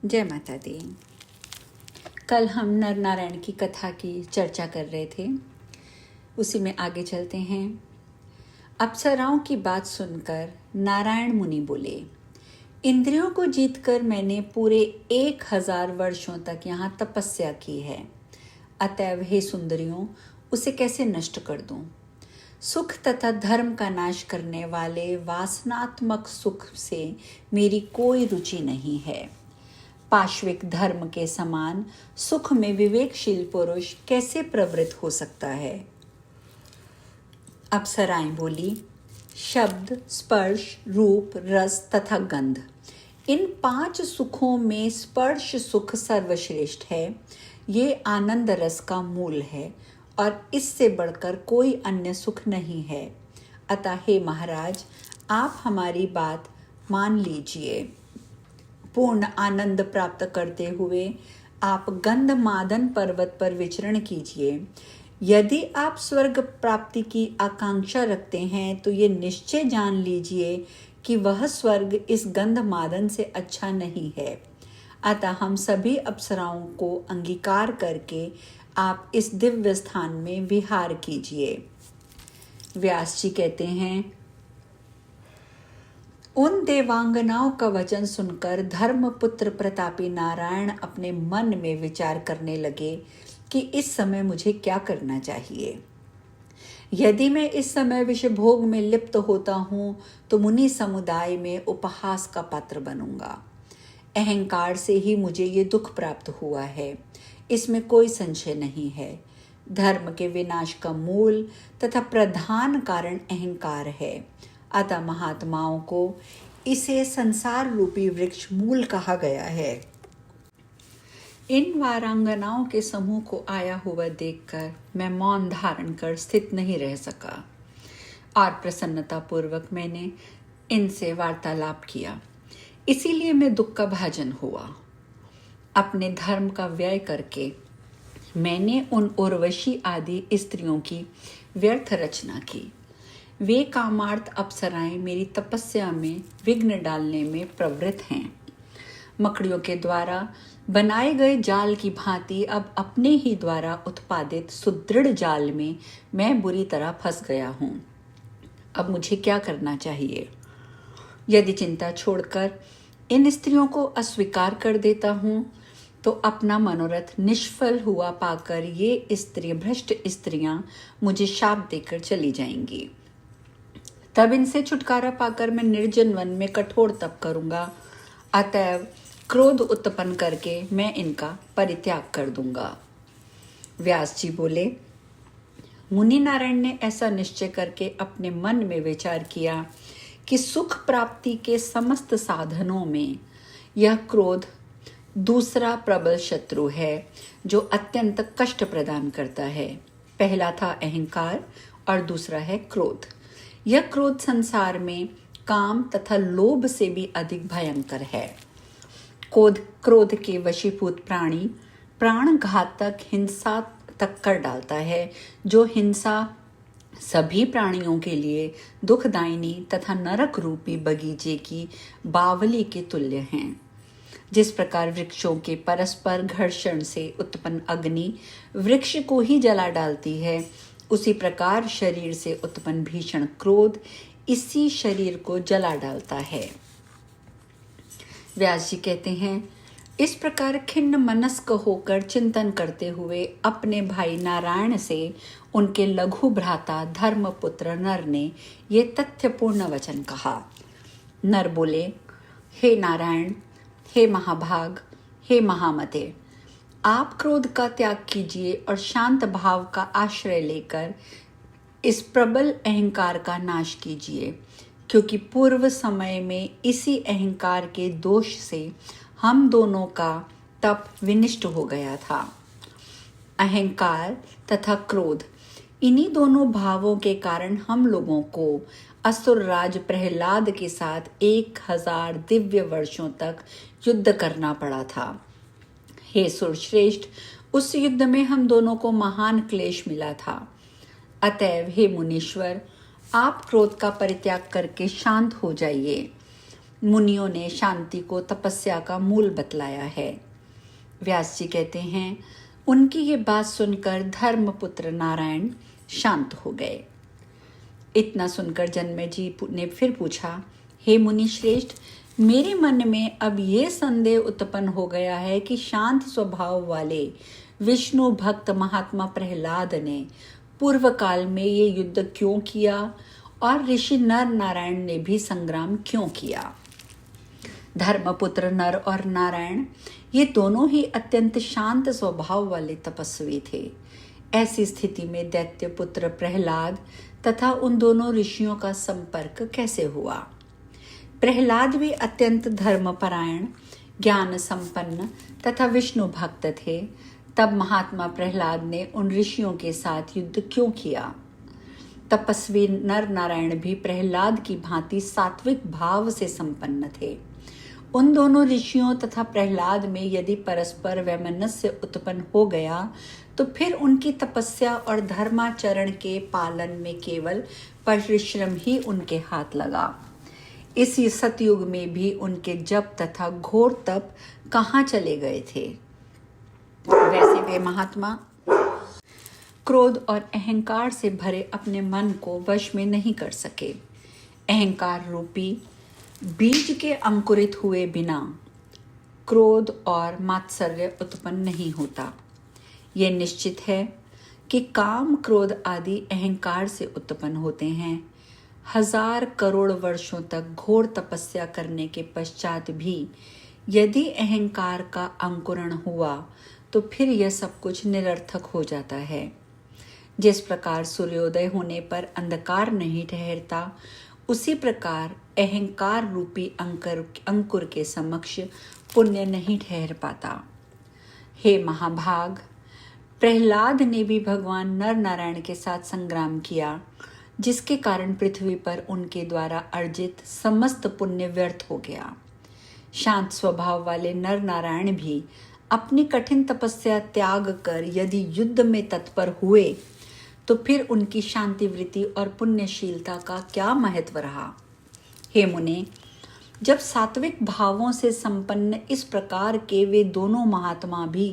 जय माता दी। कल हम नर नारायण की कथा की चर्चा कर रहे थे, उसी में आगे चलते हैं। अप्सराओं की बात सुनकर नारायण मुनि बोले, इंद्रियों को जीतकर मैंने पूरे 1000 वर्षों तक यहाँ तपस्या की है, अतएव हे सुंदरियों, उसे कैसे नष्ट कर दूं? सुख तथा धर्म का नाश करने वाले वासनात्मक सुख से मेरी कोई रुचि नहीं है। पाश्विक धर्म के समान सुख में विवेकशील पुरुष कैसे प्रवृत्त हो सकता है? अप्सराएं बोली, शब्द, स्पर्श, रूप, रस तथा गंध, इन 5 सुखों में स्पर्श सुख सर्वश्रेष्ठ है। ये आनंद रस का मूल है और इससे बढ़कर कोई अन्य सुख नहीं है। अतः हे महाराज, आप हमारी बात मान लीजिए। पूर्ण आनंद प्राप्त करते हुए आप गंधमादन पर्वत पर विचरण कीजिए। यदि आप स्वर्ग प्राप्ति की आकांक्षा रखते हैं तो ये निश्चय जान लीजिए कि वह स्वर्ग इस गंधमादन से अच्छा नहीं है। अतः हम सभी अप्सराओं को अंगीकार करके आप इस दिव्य स्थान में विहार कीजिए। व्यास जी कहते हैं, उन देवांगनाओं का वचन सुनकर धर्मपुत्र प्रतापी नारायण अपने मन में विचार करने लगे कि इस समय मुझे क्या करना चाहिए। यदि मैं इस समय विषय भोग में लिप्त होता हूँ तो मुनि समुदाय में उपहास का पात्र बनूंगा। अहंकार से ही मुझे ये दुख प्राप्त हुआ है, इसमें कोई संशय नहीं है। धर्म के विनाश का मूल तथा प्रधान कारण अहंकार है। अतः महात्माओं को इसे संसार रूपी वृक्ष मूल कहा गया है। इन वारांगनाओं के समूह को आया हुआ देखकर मैं मौन धारण कर स्थित नहीं रह सका और प्रसन्नता पूर्वक मैंने इनसे वार्तालाप किया। इसीलिए मैं दुख का भाजन हुआ। अपने धर्म का व्यय करके मैंने उन उर्वशी आदि स्त्रियों की व्यर्थ रचना की। वे कामार्थ अप्सराएं मेरी तपस्या में विघ्न डालने में प्रवृत्त हैं। मकड़ियों के द्वारा बनाए गए जाल की भांति अब अपने ही द्वारा उत्पादित सुदृढ़ जाल में मैं बुरी तरह फंस गया हूँ। अब मुझे क्या करना चाहिए? यदि चिंता छोड़कर इन स्त्रियों को अस्वीकार कर देता हूँ तो अपना मनोरथ निष्फल हुआ पाकर ये भ्रष्ट स्त्रियां मुझे शाप देकर चली जाएंगी। तब इनसे छुटकारा पाकर मैं निर्जन वन में कठोर तप करूंगा। अतएव क्रोध उत्पन्न करके मैं इनका परित्याग कर दूंगा। व्यास जी बोले, मुनि नारायण ने ऐसा निश्चय करके अपने मन में विचार किया कि सुख प्राप्ति के समस्त साधनों में यह क्रोध दूसरा प्रबल शत्रु है जो अत्यंत कष्ट प्रदान करता है। पहला था अहंकार और दूसरा है क्रोध। यह क्रोध संसार में काम तथा लोभ से भी अधिक भयंकर है। क्रोध के वशीभूत प्राणी प्राण घातक हिंसा तक कर डालता है, जो हिंसा सभी प्राणियों के लिए दुखदायिनी तथा नरक रूपी बगीचे की बावली के तुल्य हैं। जिस प्रकार वृक्षों के परस्पर घर्षण से उत्पन्न अग्नि वृक्ष को ही जला डालती है, उसी प्रकार शरीर से उत्पन्न भीषण क्रोध इसी शरीर को जला डालता है। व्यास जी कहते हैं, इस प्रकार खिन्न मनस्क होकर चिंतन करते हुए अपने भाई नारायण से उनके लघु भ्राता धर्मपुत्र नर ने ये तथ्यपूर्ण वचन कहा। नर बोले, हे नारायण, हे महाभाग, हे महामते, आप क्रोध का त्याग कीजिए और शांत भाव का आश्रय लेकर इस प्रबल अहंकार का नाश कीजिए, क्योंकि पूर्व समय में इसी अहंकार के दोष से हम दोनों का तप विनिष्ट हो गया था। अहंकार तथा क्रोध, इन्हीं दोनों भावों के कारण हम लोगों को असुर राज प्रहलाद के साथ 1000 दिव्य वर्षों तक युद्ध करना पड़ा था। हे सुरश्रेष्ठ, उस युद्ध में हम दोनों को महान क्लेश मिला था। अतएव हे मुनीश्वर, आप क्रोध का परित्याग करके शांत हो जाइए। मुनियों ने शांति को तपस्या का मूल बतलाया है। व्यास जी कहते हैं, उनकी ये बात सुनकर धर्मपुत्र नारायण शांत हो गए। इतना सुनकर जन्मेजय ने फिर पूछा, हे मुनि श्रेष्ठ, मेरे मन में अब ये संदेह उत्पन्न हो गया है कि शांत स्वभाव वाले विष्णु भक्त महात्मा प्रहलाद ने पूर्व काल में ये युद्ध क्यों किया और ऋषि नर नारायण ने भी संग्राम क्यों किया। धर्मपुत्र नर और नारायण ये दोनों ही अत्यंत शांत स्वभाव वाले तपस्वी थे। ऐसी स्थिति में दैत्य पुत्र प्रहलाद तथा उन दोनों ऋषियों का संपर्क कैसे हुआ। प्रहलाद भी अत्यंत धर्मपरायण, ज्ञान संपन्न तथा विष्णु भक्त थे। तब महात्मा प्रहलाद ने उन ऋषियों के साथ युद्ध क्यों किया। तपस्वी नर नारायण भी प्रहलाद की भांति सात्विक भाव से संपन्न थे। उन दोनों ऋषियों तथा प्रहलाद में यदि परस्पर वैमनस्य उत्पन्न हो गया तो फिर उनकी तपस्या और धर्माचरण के पालन में केवल परिश्रम ही उनके हाथ लगा। इसी सतयुग में भी उनके जप तथा घोर तप कहाँ चले गए थे। वैसे वे महात्मा क्रोध और अहंकार से भरे अपने मन को वश में नहीं कर सके। अहंकार रूपी बीज के अंकुरित हुए बिना क्रोध और मात्सर्य उत्पन्न नहीं होता। यह निश्चित है कि काम क्रोध आदि अहंकार से उत्पन्न होते हैं। 1000 करोड़ वर्षों तक घोर तपस्या करने के पश्चात भी यदि अहंकार का अंकुरण हुआ तो फिर यह सब कुछ निरर्थक हो जाता है। जिस प्रकार सूर्योदय होने पर अंधकार नहीं ठहरता, उसी प्रकार अहंकार रूपी अंकुर के समक्ष पुण्य नहीं ठहर पाता। हे महाभाग, प्रहलाद ने भी भगवान नर नारायण के साथ संग्राम किया, जिसके कारण पृथ्वी पर उनके द्वारा अर्जित समस्त पुण्य व्यर्थ हो गया। शांत स्वभाव वाले नर नारायण भी अपनी कठिन तपस्या त्याग कर यदि युद्ध में तत्पर हुए तो फिर उनकी शांति वृत्ति और पुण्यशीलता का क्या महत्व रहा। हे मुने, जब सात्विक भावों से संपन्न इस प्रकार के वे दोनों महात्मा भी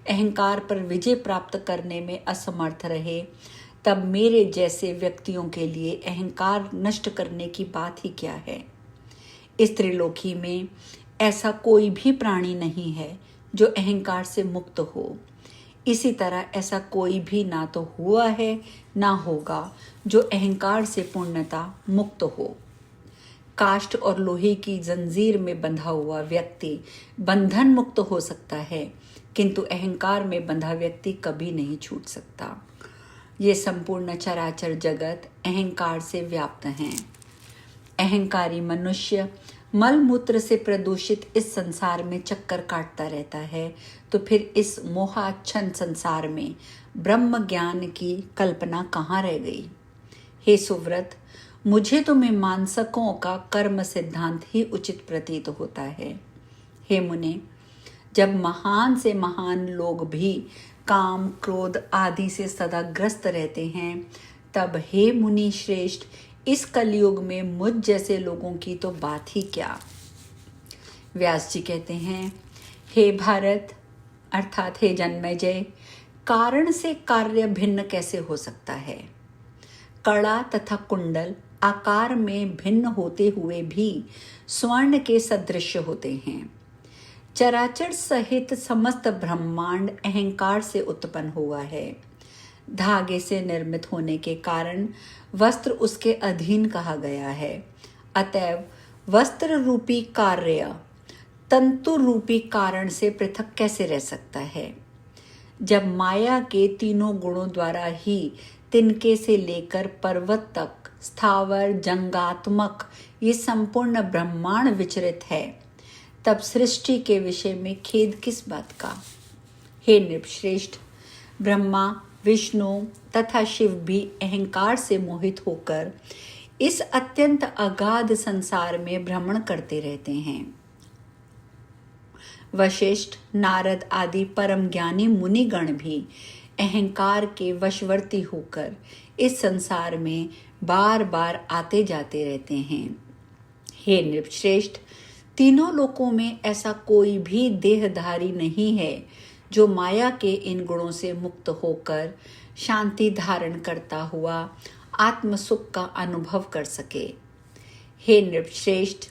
अहंकार पर विजय प्राप्त करने में असमर्थ रहे, तब मेरे जैसे व्यक्तियों के लिए अहंकार नष्ट करने की बात ही क्या है। इस त्रिलोकी में ऐसा कोई भी प्राणी नहीं है जो अहंकार से मुक्त हो। इसी तरह ऐसा कोई भी ना तो हुआ है ना होगा जो अहंकार से पूर्णता मुक्त हो। काष्ठ और लोहे की जंजीर में बंधा हुआ व्यक्ति बंधन मुक्त हो सकता है, किंतु अहंकार में बंधा व्यक्ति कभी नहीं छूट सकता। ये संपूर्ण चराचर जगत अहंकार से व्याप्त हैं। अहंकारी मनुष्य मलमूत्र से प्रदूषित इस संसार में चक्कर काटता रहता है, तो फिर इस मोहाच्छन्न संसार में ब्रह्म ज्ञान की कल्पना कहाँ रह गई। हे सुव्रत, मुझे तो मीमांसकों का कर्म सिद्धांत ही उचित प्रतीत होता है। हे मुने, जब महान से महान लोग भी काम क्रोध आदि से सदा ग्रस्त रहते हैं, तब हे मुनि श्रेष्ठ, इस कलयुग में मुझ जैसे लोगों की तो बात ही क्या। व्यास जी कहते हैं, हे भारत अर्थात हे जन्मेजय, कारण से कार्य भिन्न कैसे हो सकता है। कड़ा तथा कुंडल आकार में भिन्न होते हुए भी स्वर्ण के सदृश होते हैं। चराचर सहित समस्त ब्रह्मांड अहंकार से उत्पन्न हुआ है। धागे से निर्मित होने के कारण वस्त्र उसके अधीन कहा गया है। अतएव वस्त्र रूपी कार्य तंतु रूपी कारण से पृथक कैसे रह सकता है। जब माया के तीनों गुणों द्वारा ही तिनके से लेकर पर्वत तक स्थावर जंगात्मक ये संपूर्ण ब्रह्मांड विचरित है, तब सृष्टि के विषय में खेद किस बात का। हे नृपश्रेष्ठ, ब्रह्मा विष्णु तथा शिव भी अहंकार से मोहित होकर इस अत्यंत अगाध संसार में भ्रमण करते रहते हैं। वशिष्ठ नारद आदि परम ज्ञानी मुनिगण भी अहंकार के वशवर्ती होकर इस संसार में बार बार आते जाते रहते हैं। हे नृपश्रेष्ठ, तीनों लोकों में ऐसा कोई भी देहधारी नहीं है जो माया के इन गुणों से मुक्त होकर शांति धारण करता हुआ आत्म सुख का अनुभव कर सके। हे नृपश्रेष्ठ,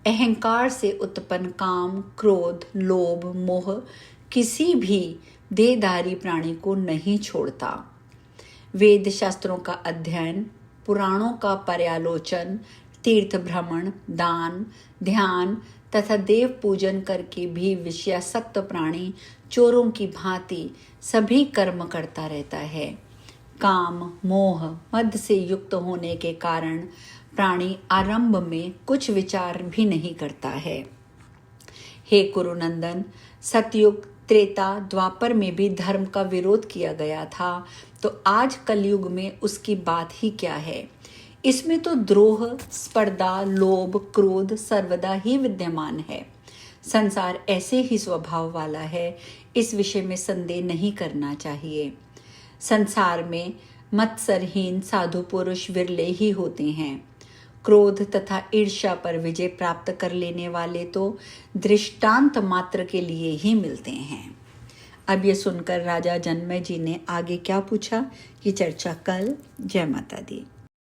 अहंकार से उत्पन्न काम, क्रोध, लोभ, मोह किसी भी देहधारी प्राणी को नहीं छोड़ता। वेद शास्त्रों का अध्ययन, पुराणों का पर्यालोचन, तीर्थ भ्रमण, दान, ध्यान तथा देव पूजन करके भी विषयासक्त प्राणी चोरों की भांति सभी कर्म करता रहता है। काम, मोह, मद से युक्त होने के कारण प्राणी आरंभ में कुछ विचार भी नहीं करता है। हे कुरुनंदन, सतयुग, त्रेता, द्वापर में भी धर्म का विरोध किया गया था, तो आज कलयुग में उसकी बात ही क्या है। इसमें तो द्रोह, स्पर्धा, लोभ, क्रोध सर्वदा ही विद्यमान है। संसार ऐसे ही स्वभाव वाला है, इस विषय में संदेह नहीं करना चाहिए। संसार में मत्सरहीन साधु पुरुष विरले ही होते हैं। क्रोध तथा ईर्ष्या पर विजय प्राप्त कर लेने वाले तो दृष्टांत मात्र के लिए ही मिलते हैं। अब ये सुनकर राजा जनमेजय जी ने आगे क्या पूछा, ये चर्चा कल। जय माता दी।